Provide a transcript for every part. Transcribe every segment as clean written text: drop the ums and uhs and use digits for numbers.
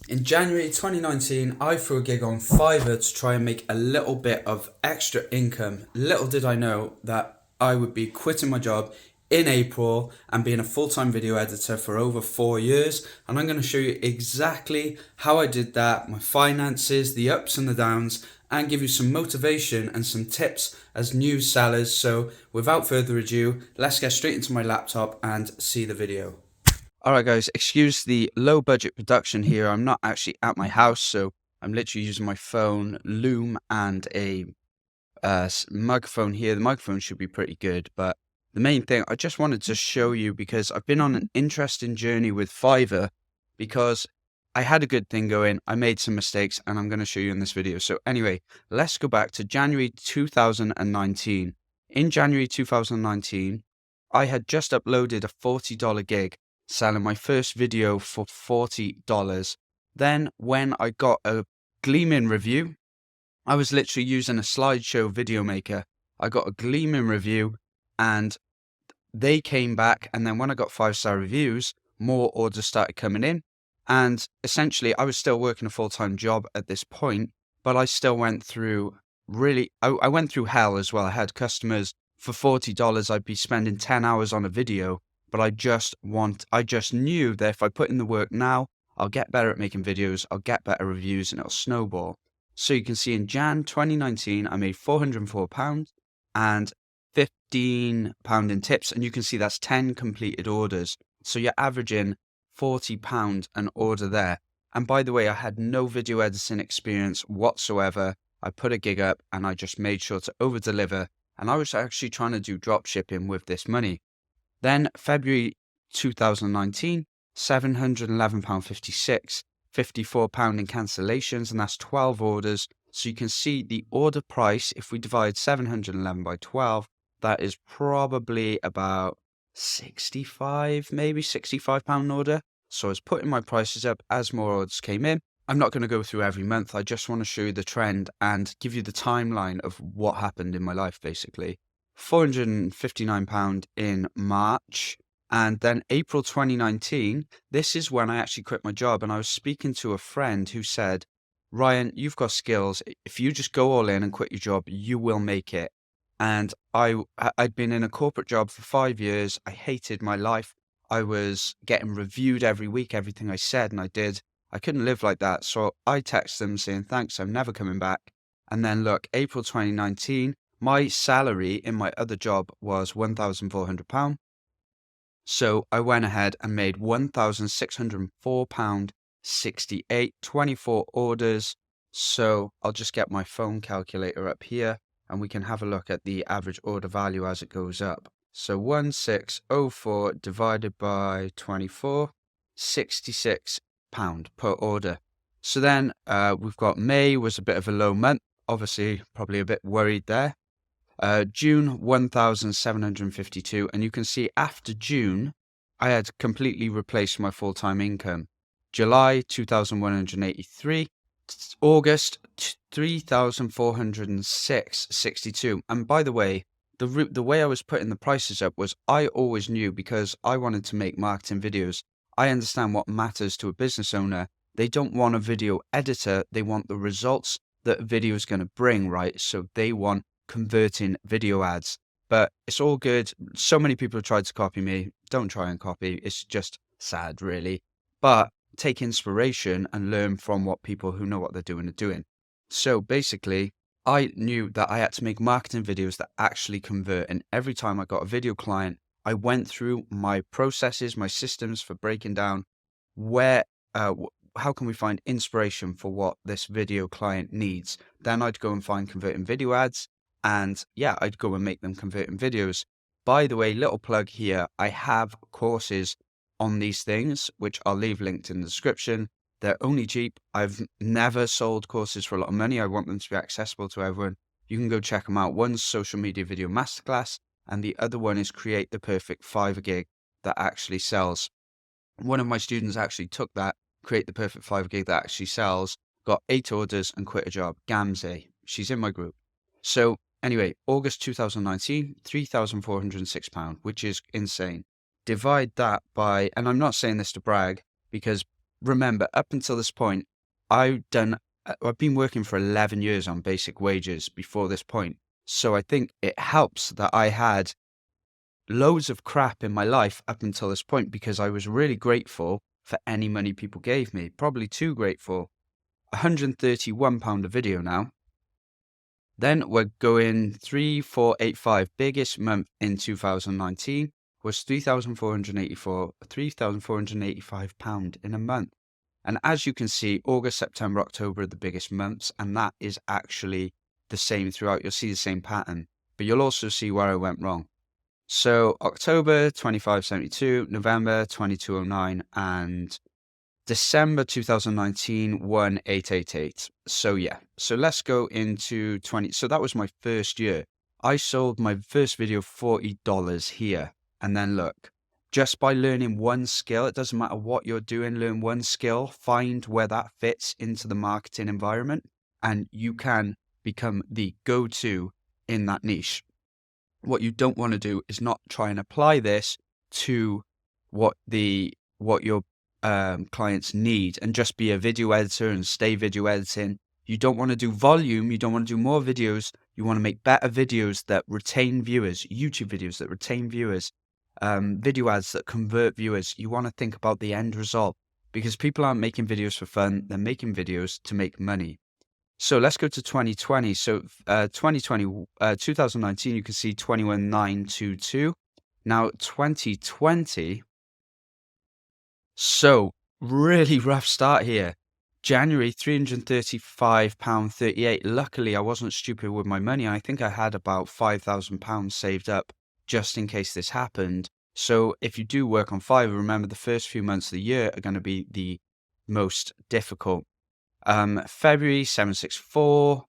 In January 2019, I threw a gig on Fiverr to try and make a little bit of extra income. Little did I know that I would be quitting my job in April and being a full-time video editor for over 4 years. And I'm going to show you exactly how I did that, my finances, the ups and the downs, and give you some motivation and some tips as new sellers. So without further ado, let's get straight into my laptop and see the video. Alright guys, excuse the low budget production here. I'm not actually at my house, so I'm literally using my phone, Loom, and a microphone here. The microphone should be pretty good, but the main thing I just wanted to show you, because I've been on an interesting journey with Fiverr, because I had a good thing going, I made some mistakes, and I'm going to show you in this video. So anyway, let's go back to January 2019. In January 2019, I had just uploaded a $40 gig, selling my first video for $40. Then when I got a gleaming review, I was literally using a slideshow video maker. I got a gleaming review and they came back, and then when I got 5-star reviews, more orders started coming in. And essentially I was still working a full-time job at this point, but I still went through I went through hell as well. I had customers for $40. I'd be spending 10 hours on a video, but I just knew that if I put in the work now, I'll get better at making videos, I'll get better reviews, and it'll snowball. So you can see in Jan 2019, I made £404 and £15 in tips, and you can see that's 10 completed orders. So you're averaging £40 an order there. And by the way, I had no video editing experience whatsoever. I put a gig up and I just made sure to over deliver. And I was actually trying to do drop shipping with this money. Then February 2019, £711.56, £54 in cancellations, and that's 12 orders. So you can see the order price, if we divide 711 by 12, that is probably about 65, maybe £65 an order. So I was putting my prices up as more orders came in. I'm not going to go through every month. I just want to show you the trend and give you the timeline of what happened in my life, basically. £459 in March. And then April 2019, this is when I actually quit my job. And I was speaking to a friend who said, Ryan, you've got skills. If you just go all in and quit your job, you will make it. And I'd been in a corporate job for 5 years. I hated my life. I was getting reviewed every week, everything I said and I did. I couldn't live like that. So I texted them saying, thanks, I'm never coming back. And then look, April 2019, my salary in my other job was £1,400. So I went ahead and made £1,604.68, 24 orders. So I'll just get my phone calculator up here and we can have a look at the average order value as it goes up. So 1604 divided by 24, £66 per order. So then we've got May was a bit of a low month, obviously probably a bit worried there. June 1,752, and you can see after June I had completely replaced my full-time income. July 2,183, August 3,406.62. And by the way, the way I was putting the prices up was I always knew, because I wanted to make marketing videos. I understand what matters to a business owner. They don't want a video editor, they want the results that a video is going to bring, right? So they want converting video ads. But it's all good. So many people have tried to copy me. Don't try and copy. It's just sad, really. But take inspiration and learn from what people who know what they're doing are doing. So basically, I knew that I had to make marketing videos that actually convert. And every time I got a video client, I went through my processes, my systems for breaking down how can we find inspiration for what this video client needs. Then I'd go and find converting video ads. And yeah, I'd go and make them converting videos. By the way, little plug here, I have courses on these things, which I'll leave linked in the description. They're only cheap. I've never sold courses for a lot of money. I want them to be accessible to everyone. You can go check them out. One's Social Media Video Masterclass, and the other one is Create the Perfect Fiverr Gig that actually sells. One of my students actually took that, Create the Perfect Fiverr Gig that actually sells, got 8 orders and quit a job. Gamze. She's in my group. So anyway, August 2019, £3,406, which is insane. Divide that by, and I'm not saying this to brag, because remember, up until this point, I've been working for 11 years on basic wages before this point. So I think it helps that I had loads of crap in my life up until this point, because I was really grateful for any money people gave me. Probably too grateful. £131 a video now. Then we're going 3,485. Biggest month in 2019 was £3,485 in a month. And as you can see, August, September, October are the biggest months, and that is actually the same throughout. You'll see the same pattern, but you'll also see where I went wrong. So October 2572, November 2209, and December 2019 1888. So yeah, so let's go into 20. So that was my first year. I sold my first video $40 here, and then look, just by learning one skill, it doesn't matter what you're doing, learn one skill, find where that fits into the marketing environment, and you can become the go-to in that niche. What you don't want to do is not try and apply this to what your clients need and just be a video editor and stay video editing. You don't want to do volume. You don't want to do more videos. You want to make better videos that retain viewers, YouTube videos that retain viewers, video ads that convert viewers. You want to think about the end result, because people aren't making videos for fun. They're making videos to make money. So let's go to 2020. So 2019, you can see 21,922. Now 2020. So really rough start here. January, £335.38. Luckily, I wasn't stupid with my money. I think I had about £5,000 saved up just in case this happened. So if you do work on Fiverr, remember the first few months of the year are going to be the most difficult. February 764,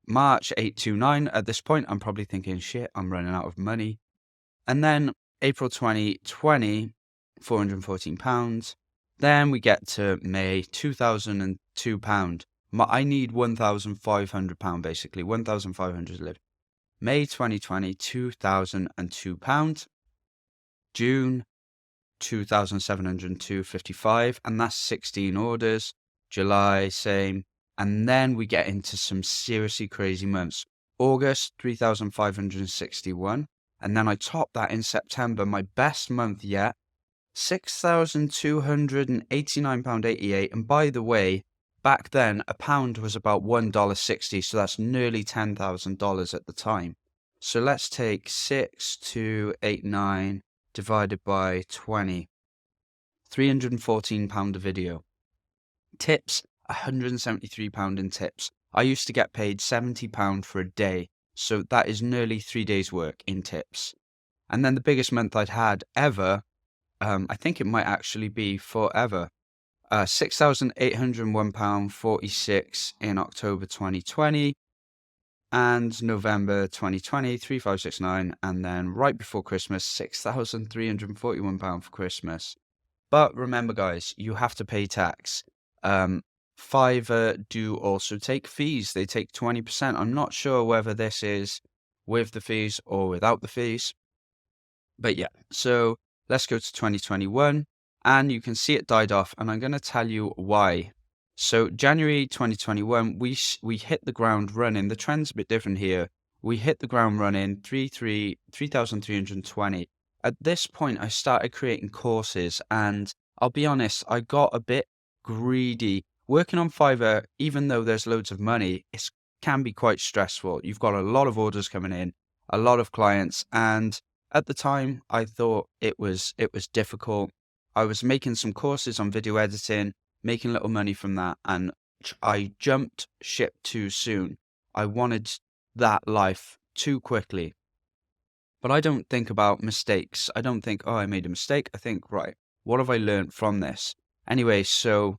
March 829. At this point, I'm probably thinking, shit, I'm running out of money. And then April 2020, £414. Then we get to May, £2,002. I need £1,500 basically, 1,500 to live. May 2020, £2,002. June, 2,702.55, and that's 16 orders. July, same. And then we get into some seriously crazy months. August, 3,561. And then I top that in September, my best month yet, £6,289.88. And by the way, back then, a pound was about $1.60, so that's nearly $10,000 at the time. So let's take 6,289 divided by 20. £314 a video. Tips, £173 in tips. I used to get paid £70 for a day, so that is nearly 3 days' work in tips. And then the biggest month I'd had ever, I think it might actually be forever, £6,801.46 in October 2020, and November 2020, 3,569, and then right before Christmas, £6,341 for Christmas. But remember, guys, you have to pay tax. Fiverr do also take fees. They take 20%. I'm not sure whether this is with the fees or without the fees. But yeah, so let's go to 2021, and you can see it died off, and I'm going to tell you why. So January 2021, we hit the ground running. The trend's a bit different here. We hit the ground running, 3,320. At this point, I started creating courses, and I'll be honest, I got a bit greedy. Working on Fiverr, even though there's loads of money, it can be quite stressful. You've got a lot of orders coming in, a lot of clients, and at the time, I thought it was difficult. I was making some courses on video editing, making little money from that, and I jumped ship too soon. I wanted that life too quickly. But I don't think about mistakes. I don't think, oh, I made a mistake. I think, right, what have I learned from this? Anyway, so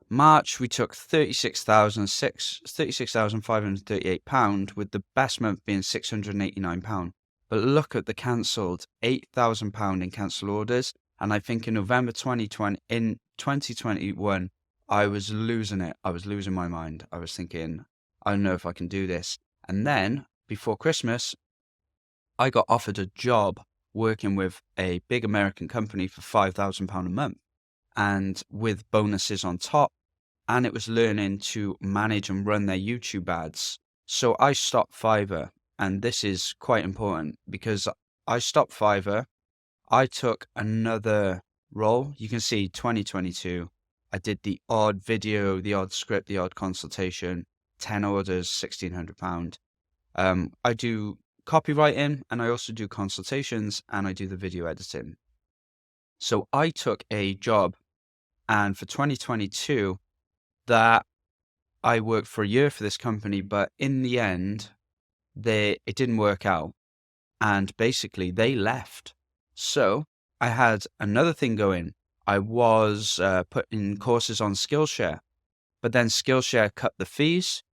March, we took £36,538, with the best month being £689. But look at the cancelled, £8,000 in cancelled orders. And I think in November 2021, I was losing it. I was losing my mind. I was thinking, I don't know if I can do this. And then before Christmas, I got offered a job working with a big American company for £5,000 a month. and with bonuses on top. And it was learning to manage and run their YouTube ads. So I stopped Fiverr, and this is quite important because I stopped Fiverr. I took another role. You can see 2022, I did the odd video, the odd script, the odd consultation, 10 orders, £1,600. I do copywriting, and I also do consultations, and I do the video editing. So I took a job, and for 2022, that I worked for a year for this company, but in the end, it didn't work out, and basically they left. So I had another thing going. I was putting courses on Skillshare, but then Skillshare cut the fees,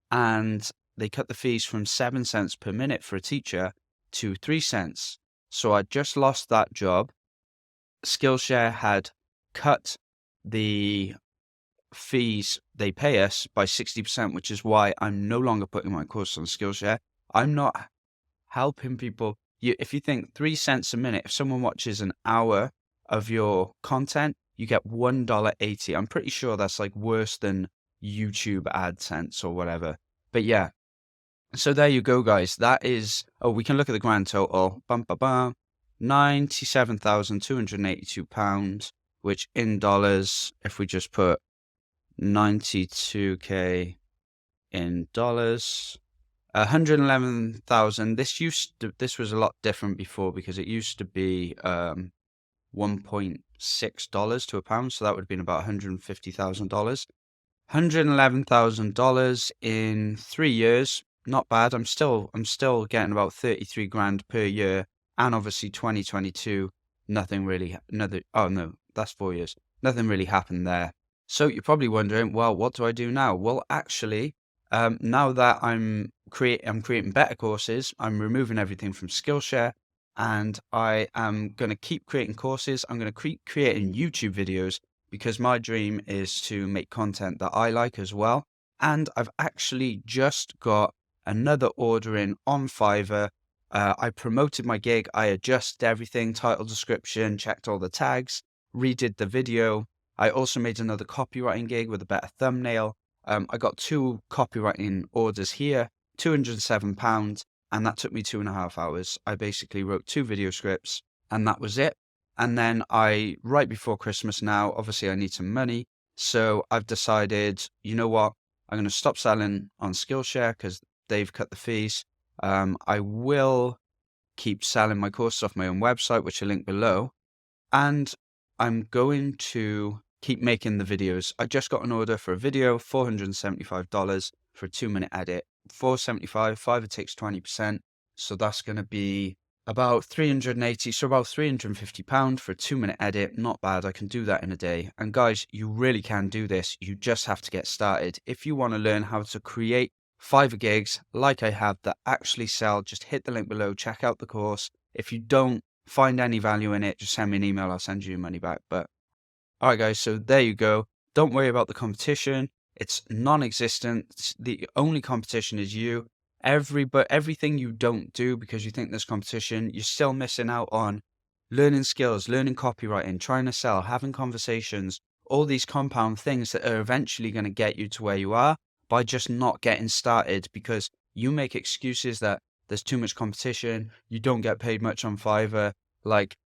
and they cut the fees from 7 cents per minute for a teacher to 3 cents. So I just lost that job. Skillshare had cut the fees they pay us by 60%, which is why I'm no longer putting my course on Skillshare. I'm not helping people. If you think 3 cents a minute, if someone watches an hour of your content, you get $1.80. I'm pretty sure that's like worse than YouTube AdSense or whatever. But yeah, so there you go, guys. That is, we can look at the grand total. £97,282, which in dollars, if we just put 92K in dollars, 111,000. This was a lot different before because it used to be $1.6 to a pound, so that would have been about $150,000. $111,000 in 3 years. Not bad. I'm still getting about 33 grand per year, and obviously 2022, nothing really. Oh no, that's 4 years. Nothing really happened there. So you're probably wondering, well, what do I do now? Well, actually, now that I'm creating better courses, I'm removing everything from Skillshare, and I am going to keep creating courses. I'm going to keep creating YouTube videos because my dream is to make content that I like as well. And I've actually just got another order in on Fiverr. I promoted my gig. I adjusted everything, title, description, checked all the tags, redid the video. I also made another copywriting gig with a better thumbnail. I got 2 copywriting orders here, £207, and that took me 2.5 hours. I basically wrote 2 video scripts, and that was it. And then right before Christmas now, obviously I need some money. So I've decided, you know what? I'm going to stop selling on Skillshare because they've cut the fees. I will keep selling my courses off my own website, which I'll link below. And I'm going to keep making the videos. I just got an order for a video, $475 for a 2-minute edit. $475, Fiverr takes 20%. So that's going to be about 380, so about £350 for a 2-minute edit. Not bad. I can do that in a day. And guys, you really can do this. You just have to get started. If you want to learn how to create Fiverr gigs like I have that actually sell, just hit the link below, check out the course. If you don't find any value in it, just send me an email. I'll send you your money back. But all right, guys, so there you go. Don't worry about the competition. It's non-existent. The only competition is you. Everything you don't do because you think there's competition, you're still missing out on learning skills, learning copywriting, trying to sell, having conversations, all these compound things that are eventually going to get you to where you are by just not getting started because you make excuses that there's too much competition, you don't get paid much on Fiverr. Like,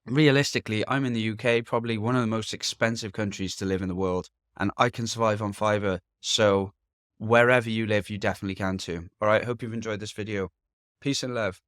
realistically, I'm in the UK, probably one of the most expensive countries to live in the world, and I can survive on Fiverr. So wherever you live, you definitely can too. All right, hope you've enjoyed this video. Peace and love.